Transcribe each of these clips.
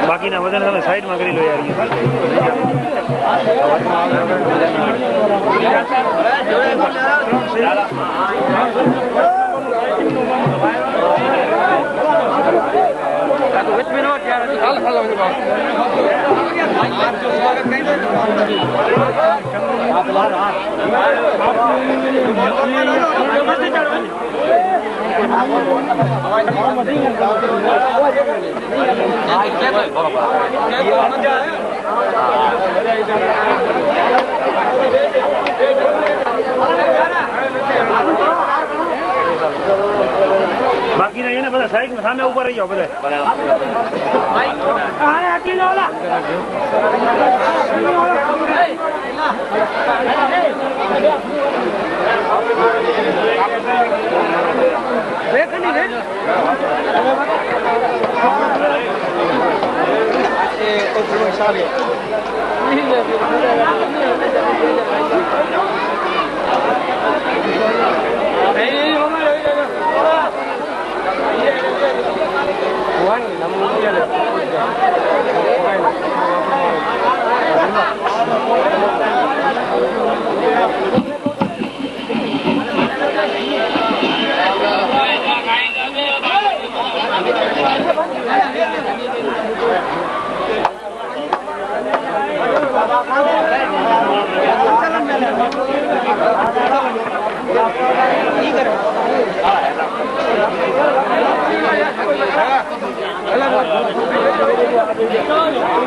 બાકીના વજન તમે સાઈડમાં કરી લો યાર. બાકીના એને બધા સાઈડમાં સામે ઉભા રહી જાઓ બધા.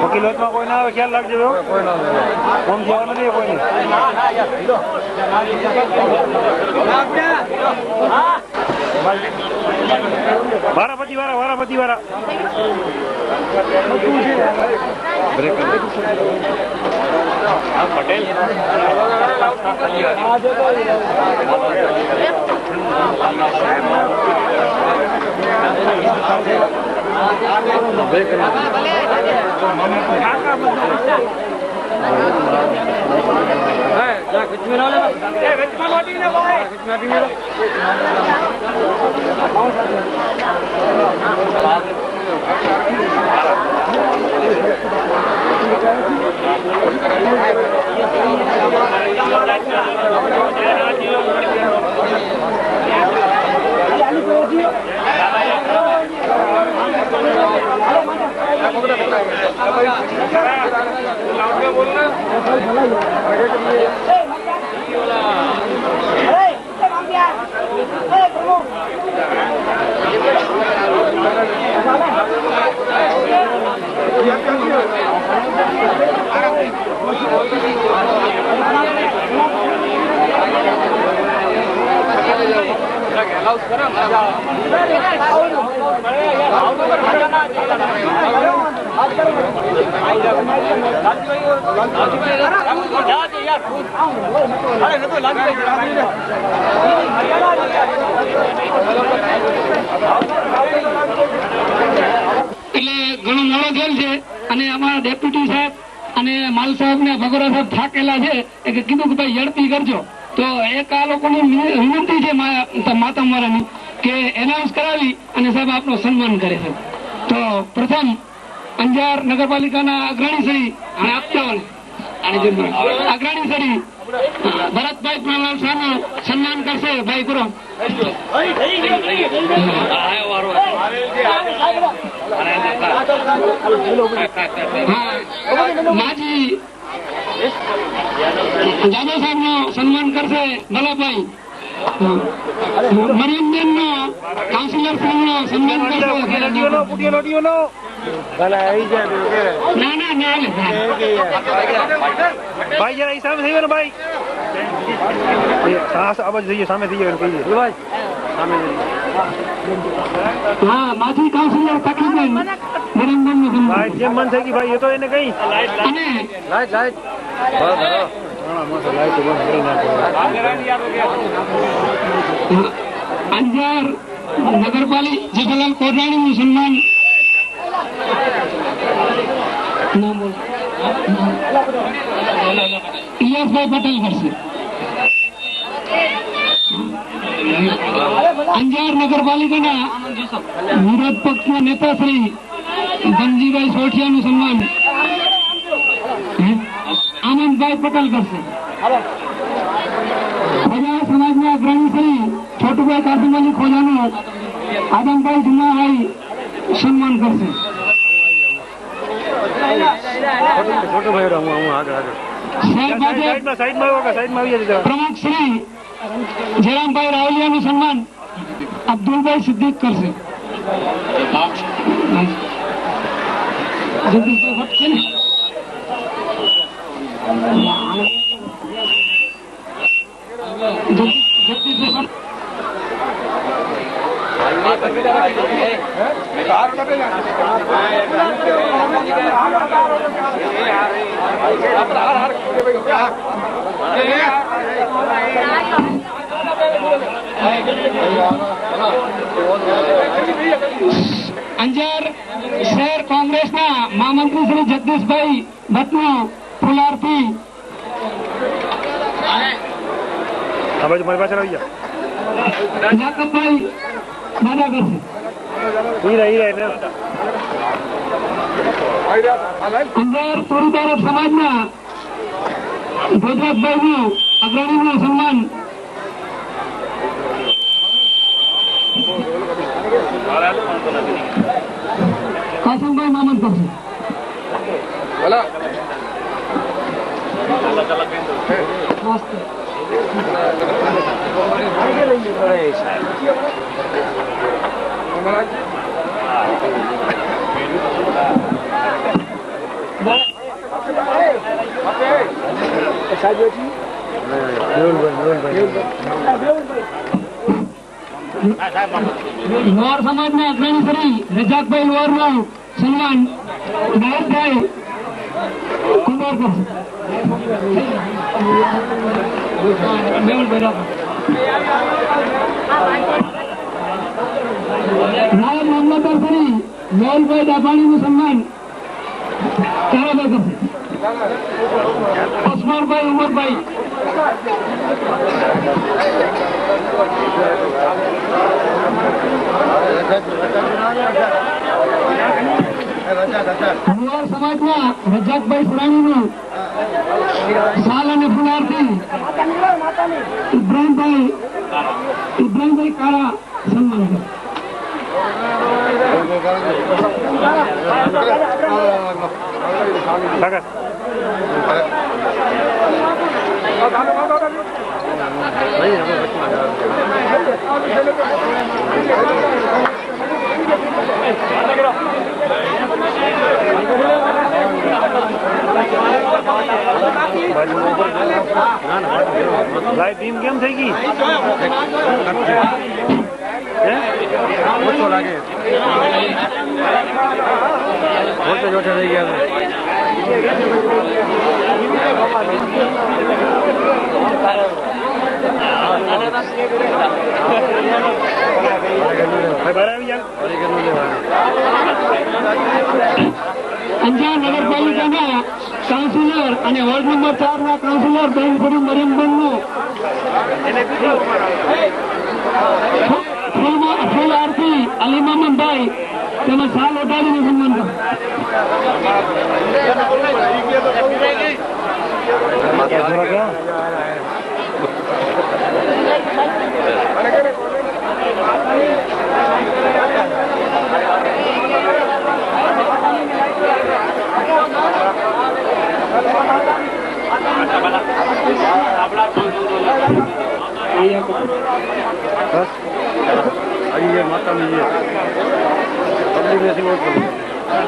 વકીલાતમાં કોઈ ના આવે ખ્યાલ રાખજો કોમ જવા નથી કોઈ વારાપતિ વાળા પટેલ ઘણો મોડો થયેલ છે અને અમારા ડેપ્યુટી સાહેબ અને માલ સાહેબ ને ભગોરા સાહેબ થાકેલા છે કે કીધું કે ભાઈ ઝડપી કરજો તો એક આ લોકોની વિનંતી છે માતમ વાળાની કે એનાઉન્સ કરાવી અને સાહેબ આપનું સન્માન કરે છે. તો પ્રથમ અંજાર નગરપાલિકાના અગ્રણી શ્રી અને આપતા અગ્રણી શ્રી ભરતભાઈ પ્રણાલ સાહેબનું સન્માન કરશે. ભાઈ કરો માજી જાદવ સાહેબ નું સન્માન કરશે ભલાભાઈ. મરિયમબેન નો કાઉન્સિલર સાહેબ નું સન્માન કરશે. ના ના ના ભાઈ જરા એ સામે થઈ ગયો ને ભાઈ આવાજ થઈ સામે થઈ ગયો કહીએ ભાઈ હા માજી કાઉન્સિલર તકલીફબેન મરિયમબેન નું સન્માન જેમ મન થઈ ગઈ ભાઈ એ તો એને કઈ અને અંજાર નગરપાલિકા જેઠાલાલ કોરરાણી નું સન્માન ઇલિયાસભાઈ પટેલ કરશે. અંજાર નગરપાલિકાના વિરોધ પક્ષના નેતા શ્રી ધનજીભાઈ સોઠિયાનું સન્માન આનંદભાઈ પટેલ કરશે. ખોજા સમાજના અગ્રણી શ્રી છોટુભાઈ કાસીમલી ખોજાનું આદમભાઈ જુમાભાઈ સન્માન કરશે. પ્રમુખ શ્રી જયરામભાઈ રાવલિયાનું સન્માન અબ્દુલભાઈ સિદ્દીક કરશે. અંજાર શહેર કોંગ્રેસના મહામંત્રી શ્રી જગદીશભાઈ ભટ્ટનો ફુલારથી આ બાજુ મારી પાછળ આવી જા. જાકબભાઈ દાદા કરશે. હીરા એટલે અંજાર તોરીદાર સમાજના ભોજરાજભાઈનું અગ્રણીનું સન્માન કાસમભાઈ મામદ કરશે. લોહાર સમાજના અગ્રણી શ્રી રજાકભાઈ લોહારનું સન્માન મહેશભાઈ કુંભાર કરશે. નાયબ મામલતદાર શ્રી મેહુલભાઈ દાભાણીનું સન્માન તારાભાઈ કરશે. ઓસમાનભાઈ ઉમરભાઈ લોહાર સમાજના રજાકભાઈ સુરાણીનું સાલ અને ફુલારથી ઇબ્રાહીમભાઈ કાળા સન્માન કરે. લાઈટ ડીમ કેમ થઈ ગઈ? ઓછો લાગે, ઓછો થઈ ગયા. અંજાર નગરપાલિકાના કાઉન્સિલર અને વોર્ડ નંબર 4 ના કાઉન્સિલર બેનપુરી મરિયમબેનનું ફૂલ આરતી અલી મોહમ્મદભાઈ તેમજ સાલ ઓઢાડીને સન્માન કરો.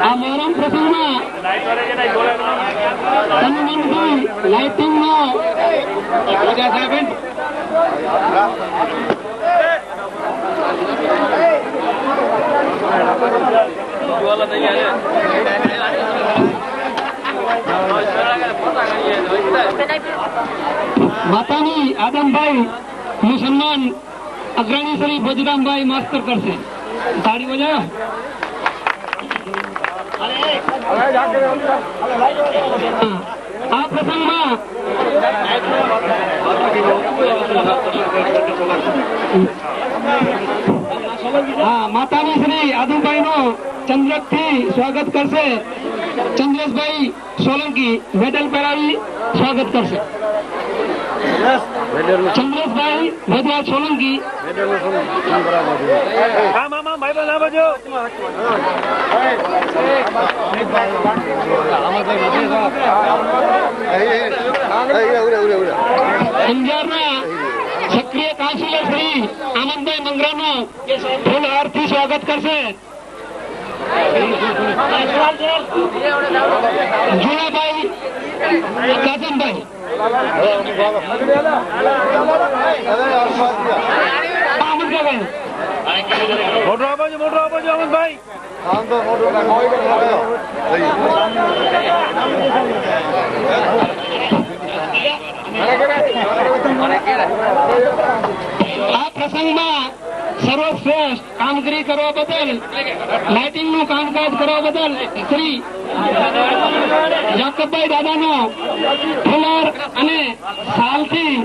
આ મોહરમ પ્રસંગમાં તનમનથી લાઇટિંગનો માતાની આદમભાઈ નું સન્માન અગ્રણી શ્રી ભોજરામભાઈ માસ્તર કરશે. તાળી બજાવો. આ પ્રસંગમાં માતાની શ્રી આદુભાઈ નું ચંદ્રક થી સ્વાગત કરશે. ચંદ્રેશભાઈ સોલંકી મેડલ પહેરાવી સ્વાગત કરશે. ચંદ્રેશભાઈ ભદ્રાજ સોલંકી અંજારના સક્રિય કાઉન્સિલર શ્રી આનંદભાઈ મંગરાનું ફૂલહારથી સ્વાગત કરશે. જુનાભાઈ કાસમભાઈ મોટો આપો અમનભાઈ. આ પ્રસંગમાં સર્વશ્રેષ્ઠ કામગીરી કરવા બદલ, લાઇટિંગ નું કામકાજ કરવા બદલ શ્રી જાકબભાઈ દાદાનો ફુલાર અને સાલથી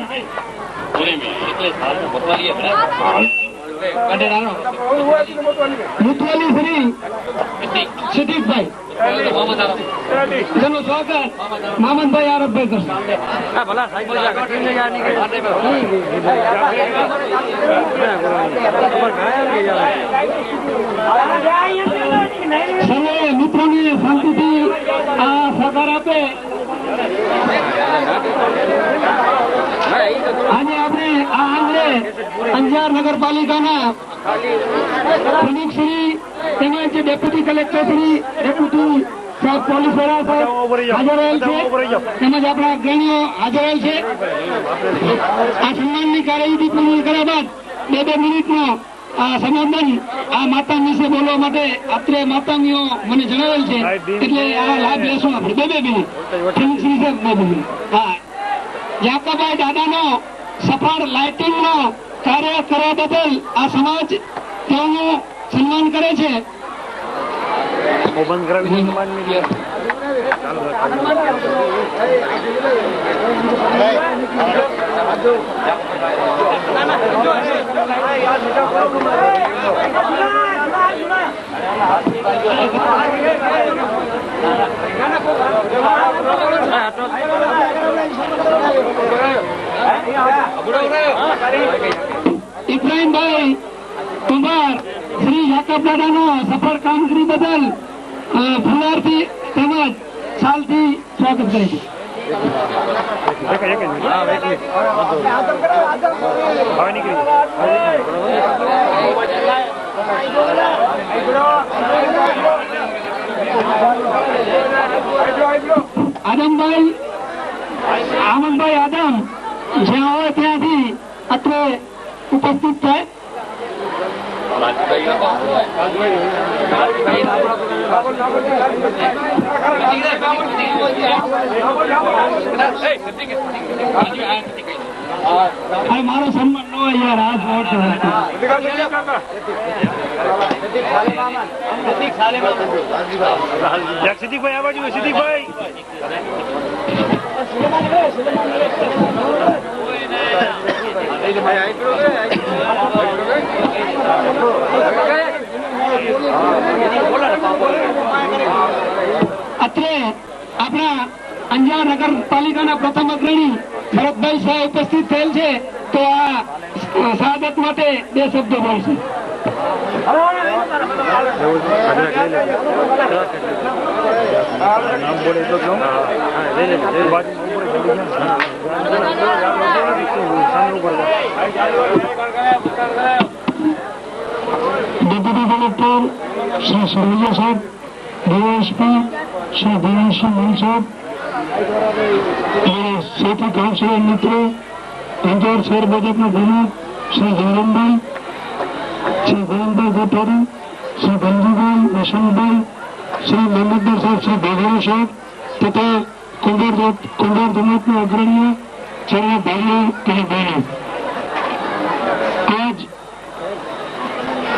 મુતવાલી શ્રી સિદ્દીકભાઈ જેનું સ્વાગત મામદભાઈ આરબભાઈ કરશે. સર્વે મિત્રોને શાંતિથી આ સહકાર આપે. આજે આપણે આ આંગણે અંજાર નગરપાલિકાના પ્રમુખશ્રી તેમજ ડેપ્યુટી કલેક્ટરશ્રી, ડેપ્યુટી સાહેબ પોલીસ વડા સાહેબ હાજર રહેલ છે, તેમજ આપણા અગ્રણીઓ હાજર રહેલ છે. આ સન્માનની કાર્યવિધિ પૂર્ણ કર્યા બાદ 2 મિનિટનો આ સંબોધન આ માતા વિશે બોલવા માટે અત્રે માતામીઓ મને જણાવેલ છે, એટલે આ લાભ લેશું આપણે. 2 મિનિટ પ્રમુખશ્રી સાહેબ 2 મિનિટ. હા, જાકબભાઈ દાદાનો સફળ લાઇટિંગનો કાર્ય કરવા બદલ આ સમાજ તેઓનું સન્માન કરે છે. બંધ કરાવી ઇબ્રાહીમભાઈ કુમાર શ્રી જાકબ દાદાનો સફળ કામગીરી બદલ ફુલારથી તેમજ સાલથી સ્વાગત કરે છે. આમદભાઈ આદમ જ્યાં હોય ત્યાંથી અત્રે ઉપસ્થિત થાય. મારો સન્માન ન હોય યાર, આ સિદ્દીકભાઈ આ બાજુ સિદ્દીકભાઈ અત્રે આપણા અંજાર નગરપાલિકાના પ્રથમ અગ્રણી ભરતભાઈ શાહ ઉપસ્થિત થયેલ છે, તો આ શહાદત માટે 2 શબ્દો બોલશે. ડેપ્યુટી કલેક્ટર શ્રી સરવૈયા સાહેબ, ડીવાયએસપી શ્રી દિનેશસિંહ મન સાહેબ, સાથી કાઉન્સિલર મિત્રો, અંજાર શહેર ભાજપના પ્રમુખ શ્રી જયરામભાઈ, શ્રી ગોવિંદભાઈ ગોઠારી, શ્રી ગંજીભાઈ વસંતભાઈ, શ્રી મહેમદદાર સાહેબ, શ્રી ભાગોરા સાહેબ તથા કુંભાર જમાતના અગ્રણીઓ, સર્વ ભાઈઓ અને બહેનો, આજ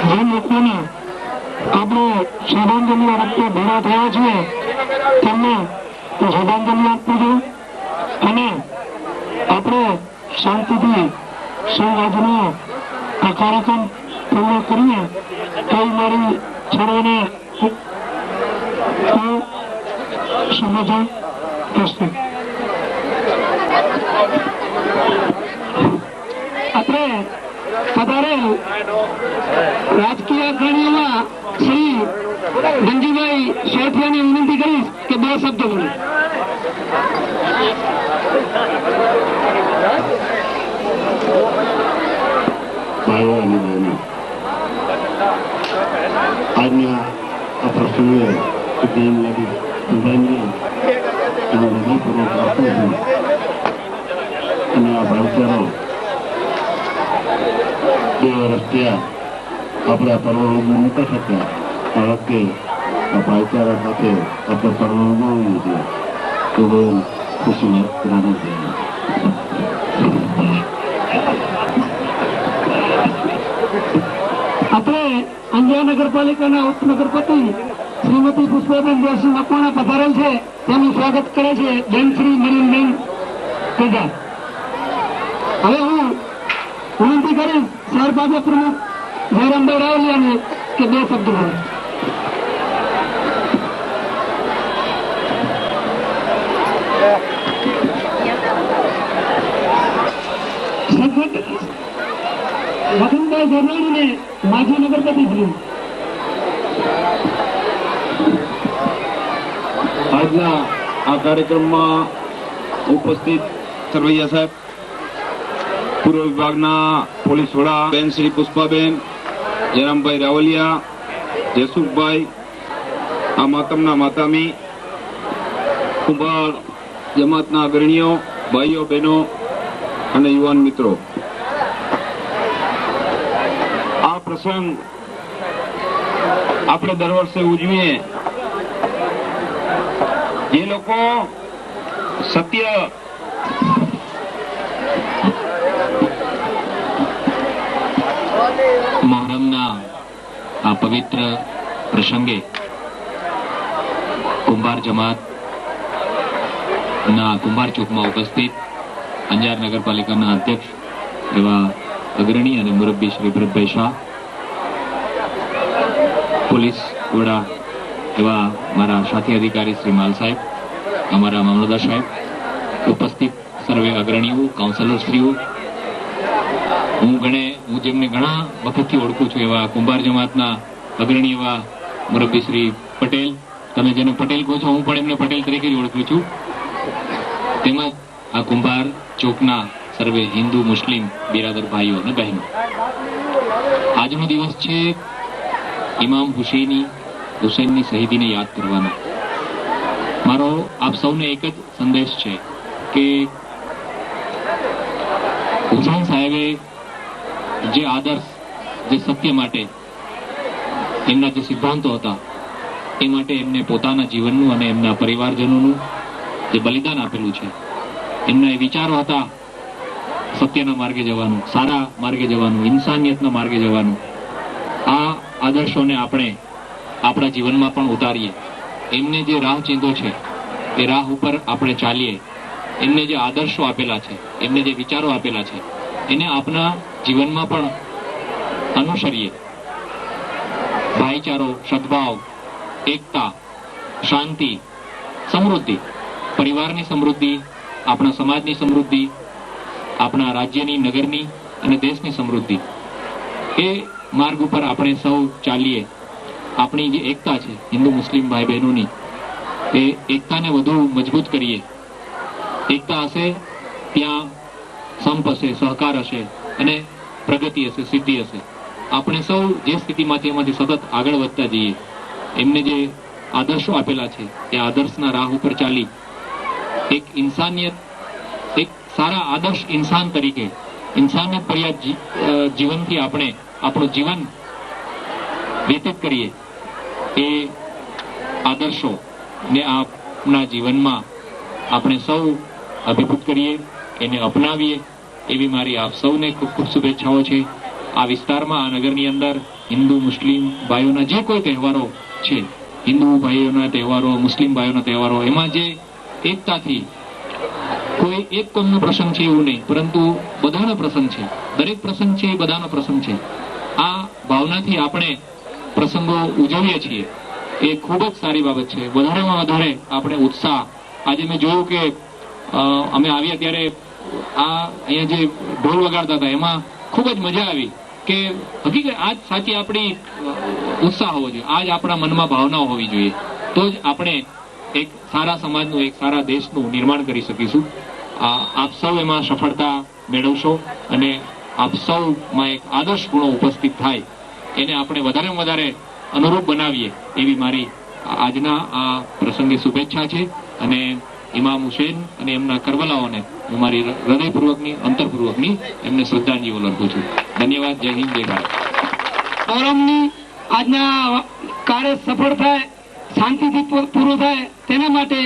જે લોકોને આપણે શ્રદ્ધાંજલિ આપવા ભેગા થયા છીએ તેમને શ્રદ્ધાંજલિ આપવી જોઈએ અને આપણે શાંતિથી સૌ આજનો આ કાર્યક્રમ પૂર્ણ કરીએ તો મારી સર્વને સમાધાન થશે. આપણે પધારેલ રાજકીય અગ્રણીઓમાં શ્રી ગંજીભાઈ સોઠિયાને વિનંતી કરીશ કે 2 શબ્દો બોલે. આજના આ પ્રસંગે અને આ ભાઈચારો 2 વર્ષ થયા આપણે આ પર્વ ઉજવી નતા શક્યા. આ વખતે આ ભાઈચારા સાથે આપણે પર્વ ઉજવવું છે તો બહુ ખુશી રાજી છે. અત્રે અંજાર નગરપાલિકાના ઉપનગરપતિ શ્રીમતી પુષ્પાબેન દેવસિંહ મકવાણા પધારેલ છે. તેમનું સ્વાગત કરે છે બેન શ્રી મરીનબેન તેજા. હવે હું વિનંતી કરીશ શહેર ભાજપ પ્રમુખ જયરામભાઈ રાવલિયાને કે 2 શબ્દો બોલે. વસંતભાઈ ગોરવાણીને માજી નગરપતિ શ્રી. આજના આ કાર્યક્રમમાં ઉપસ્થિત સરવૈયા સાહેબ, પૂર્વ વિભાગના પોલીસ વડા બેન શ્રી પુષ્પાબેન, જયરામભાઈ રાવલિયા, જયસુખભાઈ, આ માતમના માતામી, કુંભાર જમાતના અગ્રણીઓ, ભાઈઓ બહેનો અને યુવાન મિત્રો, આ પ્રસંગ આપણે દર વર્ષે ઉજવીએ. જે લોકો સત્ય મોહરમના આ પવિત્ર પ્રસંગે કુંભાર જમાતના કુંભાર ચોકમાં ઉપસ્થિત અંજાર નગરપાલિકાના અધ્યક્ષ એવા અગ્રણી અને મુરબ્બી શ્રી ભરતભાઈ શાહ, પોલીસ વડા એવા મારા સાથી અધિકારી શ્રી માલ સાહેબ, અમારા મામલતદાર સાહેબ, ઉપસ્થિત સર્વે અગ્રણીઓ, કાઉન્સિલરશ્રીઓ, હું જેમને ઘણા વખતથી ઓળખું છું એવા કુંભાર જમાતના અગ્રણી એવા મુરબ્બી શ્રી પટેલ, તમે જેને પટેલ કહો છો હું પણ એમને પટેલ તરીકે જ ઓળખું છું, તેમજ આ કુંભાર ચોકના સર્વે હિન્દુ મુસ્લિમ બિરાદર ભાઈઓ અને બહેનો. આજનો દિવસ છે ઇમામ હુસૈનની શહીદીને યાદ કરવાનો. મારો આપ સૌને એક જ સંદેશ છે કે હુસૈન સાહેબે જે આદર્શ, જે સત્ય માટે એમના જે સિદ્ધાંતો હતા એ માટે એમને પોતાના જીવનનું અને એમના પરિવારજનોનું જે બલિદાન આપેલું છે. એમના એ વિચારો હતા સત્યના માર્ગે જવાનું, સારા માર્ગે જવાનું, ઇન્સાનિયતના માર્ગે જવાનું. આ આદર્શોને આપણે આપણા જીવનમાં પણ ઉતારીએ. એમને જે રાહ ચીંધો છે એ રાહ ઉપર આપણે ચાલીએ. એમને જે આદર્શો આપેલા છે, એમને જે વિચારો આપેલા છે એને આપણા જીવનમાં પણ અનુસરીએ. ભાઈચારો, સદભાવ, એકતા, શાંતિ, સમૃદ્ધિ, પરિવારની સમૃદ્ધિ, આપણા સમાજની સમૃદ્ધિ, આપણા રાજ્યની, નગરની અને દેશની સમૃદ્ધિ, એ માર્ગ ઉપર આપણે સૌ ચાલીએ. આપણી જે એકતા છે હિન્દુ મુસ્લિમ ભાઈ બહેનોની, એ એકતાને વધુ મજબૂત કરીએ. એકતા હશે ત્યાં સંપ હશે, સહકાર હશે અને પ્રગતિ હશે, સિદ્ધિ હશે. આપણે સૌ જે સ્થિતિમાંથી એમાંથી સતત આગળ વધતા જઈએ. એમને જે આદર્શો આપેલા છે એ આદર્શના રાહ ઉપર ચાલી એક ઇન્સાનિયત, એક સારા આદર્શ ઇન્સાન તરીકે ઇન્સાનિયત પર્યાપ્ત જીવનથી આપણે આપણું જીવન વ્યતીત કરીએ. એ આદર્શો ને આપના જીવનમાં આપણે સૌ અભિભૂત કરીએ, એને અપનાવીએ, એવી મારી આપ સૌને ખૂબ ખૂબ શુભેચ્છાઓ છે. આ વિસ્તારમાં, આ નગરની અંદર હિન્દુ મુસ્લિમ ભાઈઓના જે કોઈ તહેવારો છે, હિન્દુ ભાઈઓના તહેવારો, મુસ્લિમ ભાઈઓના તહેવારો, એમાં જે એકતાથી કોઈ એક કોમનો પ્રસંગ છે એવું નહીં, પરંતુ બધાનો પ્રસંગ છે. દરેક પ્રસંગ છે એ બધાનો પ્રસંગ છે. આ ભાવનાથી આપણે પ્રસંગો ઉજવીએ છીએ એ ખૂબ જ સારી બાબત છે. વધારેમાં વધારે આપણે ઉત્સાહ, આજે મેં જોયું કે અમે આવ્યા ત્યારે આ અહીંયા જે ઢોલ વગાડતા હતા એમાં ખૂબ જ મજા આવી કે હકીકત આજ સાચી આપણી ઉત્સાહ હોવો જોઈએ, આજ આપણા મનમાં ભાવનાઓ હોવી જોઈએ, તો જ આપણે એક સારા સમાજનું, એક સારા દેશનું નિર્માણ કરી શકીશું. આપ સૌ એમાં સફળતા મેળવશો અને આપ સૌમાં એક આદર્શ ગુણો ઉપસ્થિત થાય, એને આપણે વધારેમાં વધારે અનુરૂપ બનાવીએ એવી મારી આજના આ પ્રસંગે શુભેચ્છા છે. અને ઇમામ હુસૈન અને એમના કરબલાઓને હું મારી હૃદયપૂર્વકની, અંતરપૂર્વકની એમને શ્રદ્ધાંજલિ અર્પું છું. ધન્યવાદ. જય હિન્દ, જય ભારત. ફોરમની આજના કાર્ય સફળ થાય, શાંતિથી પૂરું થાય, તેના માટે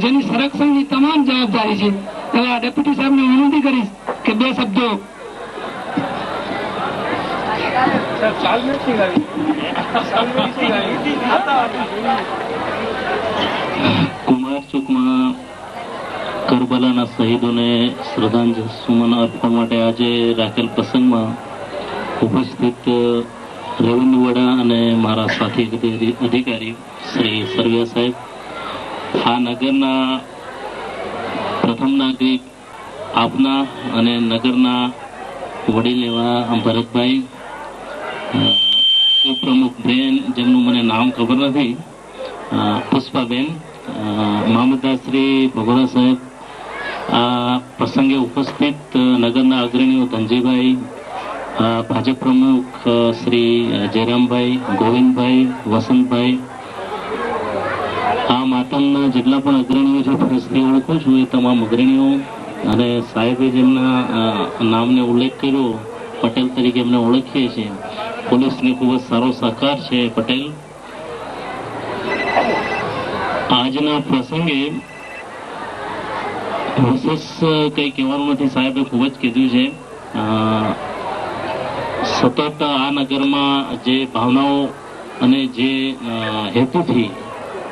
જેની સંરક્ષણની તમામ જવાબદારી છે એવા ડેપ્યુટી સાહેબને વિનંતી કરીશ કે 2 શબ્દો કુમારચોકમાં કરબલાના શહીદોને શ્રદ્ધાંજલિ સુમન અર્પણ માટે આજે રાખેલ પ્રસંગમાં ઉપસ્થિત રેવન્યુ વડા અને મારા સાથી અધિકારી શ્રી સરવૈયા સાહેબ, આ નગરના પ્રથમ નાગરિક આપના અને નગરના વડીલ એવા ભરતભાઈ, ઉપપ્રમુખ બેન જેમનું મને નામ ખબર નથી, પુષ્પાબેન, મામલતદાર શ્રી ભગોરા સાહેબ, આ પ્રસંગે ઉપસ્થિત નગરના અગ્રણીઓ ધનજીભાઈ, ભાજપ પ્રમુખ શ્રી જયરામભાઈ, ગોવિંદભાઈ, વસંતભાઈ, આ માતમના જેટલા પણ અગ્રણીઓ છે ફરજથી ઓળખું છું એ તમામ અગ્રણીઓ, અને સાહેબે જેમના નામને ઉલ્લેખ કર્યો પટેલ તરીકે એમને ઓળખીએ છીએ. પોલીસને ખૂબ જ સારો સહકાર છે પટેલ. આજના પ્રસંગે વિશેષ કંઈ કહેવાનું નથી, સાહેબે ખૂબ જ કીધું છે. સતત આ નગરમાં જે ભાવનાઓ અને જે હેતુથી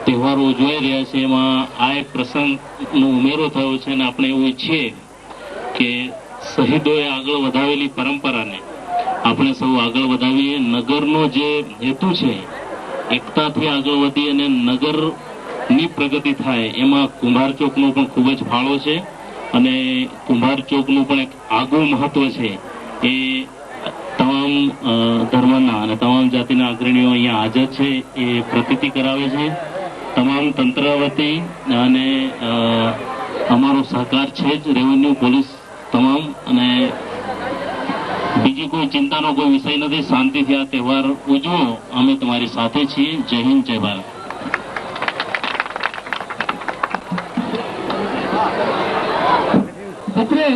તહેવારો ઉજવાઈ રહ્યા છે એમાં આ એક પ્રસંગનો ઉમેરો થયો છે, અને આપણે એવું ઈચ્છીએ કે શહીદોએ આગળ વધાવેલી પરંપરાને આપણે સૌ આગળ વધાવીએ. નગરનો જે હેતુ છે એકતાથી આગળ વધી અને નગરની પ્રગતિ થાય એમાં કુંભાર ચોકનો પણ ખૂબ જ ફાળો છે, અને કુંભાર ચોકનું પણ એક આગવું મહત્વ છે. એ તમામ ધર્મના અને તમામ જાતિના અગ્રણીઓ અહીંયા હાજર છે એ પ્રતીતિ કરાવે છે. તમામ તંત્ર વતી અને અમારો સહકાર છે જ, રેવન્યુ, પોલીસ તમામ, અને બીજી કોઈ ચિંતાનો કોઈ વિષય નથી. શાંતિથી આ તહેવાર ઉજવો, અમે તમારી સાથે છીએ. જય હિન્દ, જય ભારત. અત્રે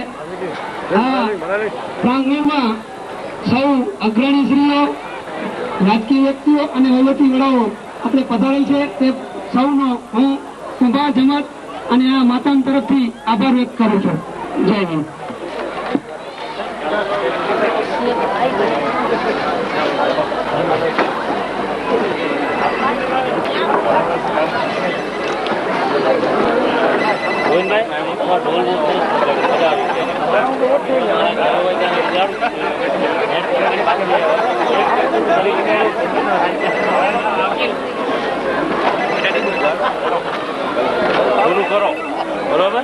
આ પ્રાંગણમાં સૌ અગ્રણીશ્રીઓ, રાજકીય વ્યક્તિઓ અને વહીવટી વડાઓ આપણે પધારેલ છે તે સૌનો હું કુંભાર જમાત અને આ માતામ તરફથી આભાર વ્યક્ત કરું છું. જય હિન્દ. પૂરું કરો, બરોબર?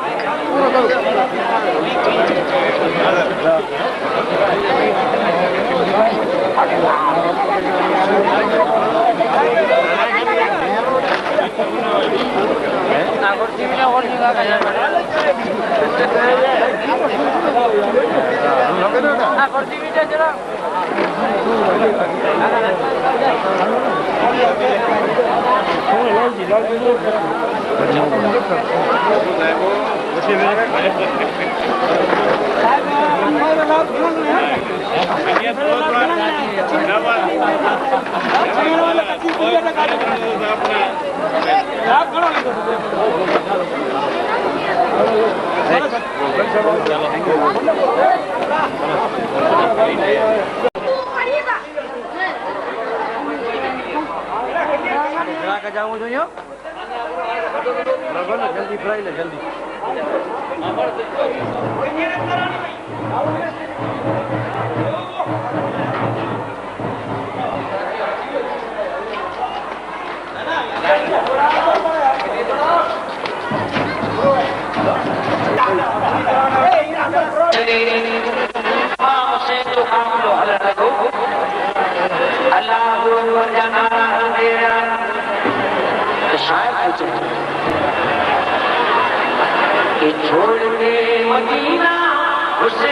જલ્દી ફ્રાઈ લે જલ્દી. छोड़ के मदीना उसे